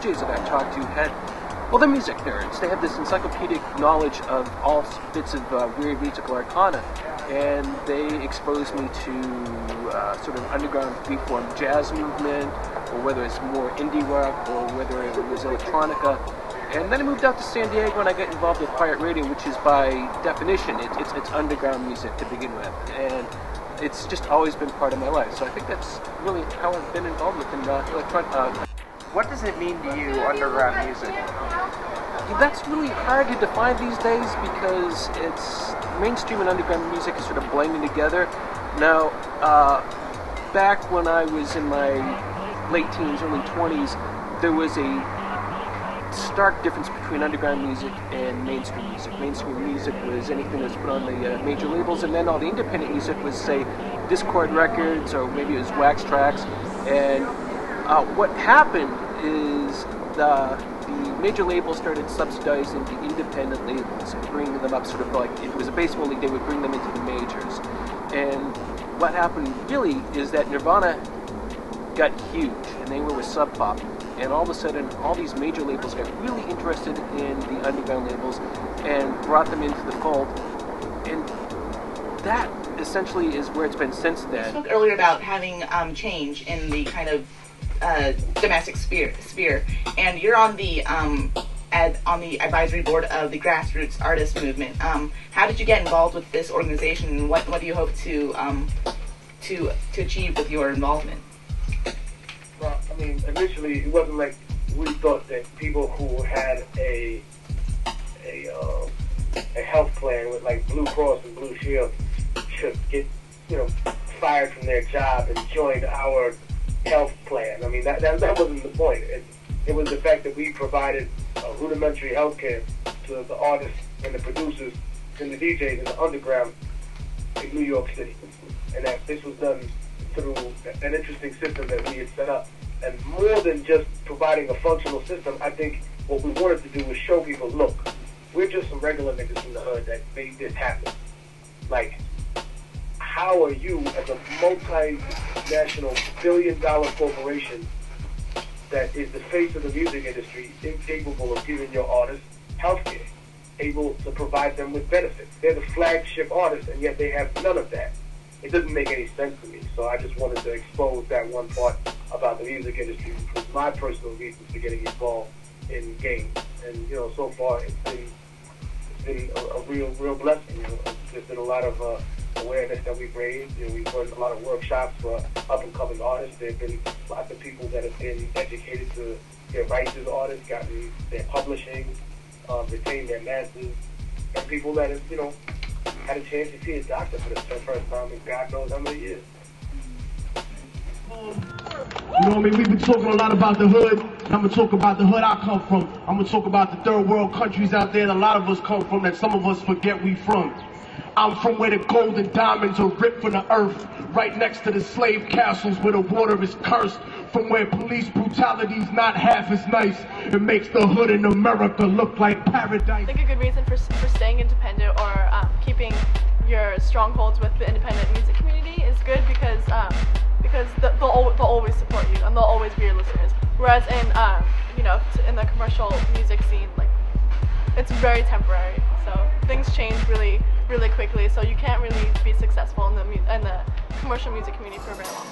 DJs that I talked to had, well, they're music nerds. They have this encyclopedic knowledge of all bits of weird musical arcana, and they exposed me to sort of underground freeform jazz movement, or whether it's more indie rock, or whether it was electronica. And then I moved out to San Diego and I got involved with pirate radio, which is by definition, it's underground music to begin with. And it's just always been part of my life. So I think that's really how I've been involved with electronic. What does it mean to you, underground music? That's really hard to define these days because it's mainstream and underground music is sort of blending together. Now, back when I was in my late teens, early 20s, there was a stark difference between underground music and mainstream music. Mainstream music was anything that was put on the major labels, and then all the independent music was, say, Discord Records, or maybe it was Wax Tracks. And what happened is the major labels started subsidizing the independent labels and bringing them up sort of like, if it was a baseball league, they would bring them into the majors. And what happened really is that Nirvana got huge, and they were with Sub Pop. And all of a sudden, all these major labels got really interested in the underground labels and brought them into the fold. And that essentially is where it's been since then. You spoke earlier about having change in the kind of domestic sphere, and you're on the advisory board of the Grassroots Artist Movement. How did you get involved with this organization, and what do you hope to achieve with your involvement? Well, I mean, initially it wasn't like we thought that people who had a health plan with like Blue Cross and Blue Shield should get, fired from their job and join our health plan. I mean, that wasn't the point. It was the fact that we provided rudimentary health care to the artists and the producers and the DJs in the underground in New York City, and that this was done through an interesting system that we had set up. And more than just providing a functional system, I think what we wanted to do was show people, look, we're just some regular niggas from the hood that made this happen. Like, how are you, as a multinational billion-dollar corporation that is the face of the music industry, incapable of giving your artists health care, able to provide them with benefits? They're the flagship artists, and yet they have none of that. It doesn't make any sense to me, so I just wanted to expose that one part about the music industry, which was my personal reasons for getting involved in games. And so far it's been a real blessing. There's been a lot of awareness that we've raised. We've run a lot of workshops for up and coming artists. There've been lots of people that have been educated to their rights as artists, gotten their publishing, retained their masters, and people that have had a chance to see a doctor for the first time in God knows how many years. We've been talking a lot about the hood, and I'm going to talk about the hood I come from. I'm going to talk about the third world countries out there that a lot of us come from, that some of us forget we from. I'm from where the gold and diamonds are ripped from the earth, right next to the slave castles where the water is cursed, from where police brutality's not half as nice. It makes the hood in America look like paradise. I think a good reason for staying independent or keeping your strongholds with the independent music community is good because they'll always support you and they'll always be your listeners. Whereas in the commercial music scene, like, it's very temporary. So things change really quickly. So you can't really be successful in the commercial music community for very long.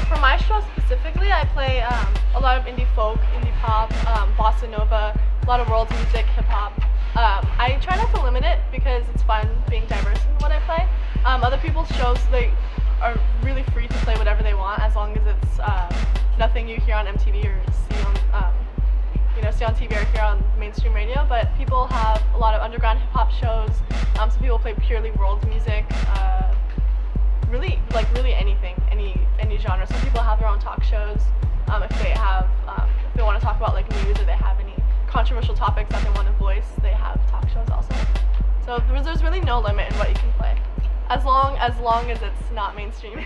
For my show specifically, I play a lot of indie folk, indie pop, bossa nova, a lot of world music, hip hop. I try not to limit it because it's fun being diverse in what I play. Other people's shows, they are really free to play whatever they want as long as it's nothing you hear on MTV or see on TV or hear on mainstream radio. But people have a lot of underground hip hop shows. Some people play purely world music. Really anything, any genre. Some people have their own talk shows if they have if they want to talk about like news or they have any controversial topics that they want to voice, they have talk shows also. So there's really no limit in what you can play, as long as it's not mainstream.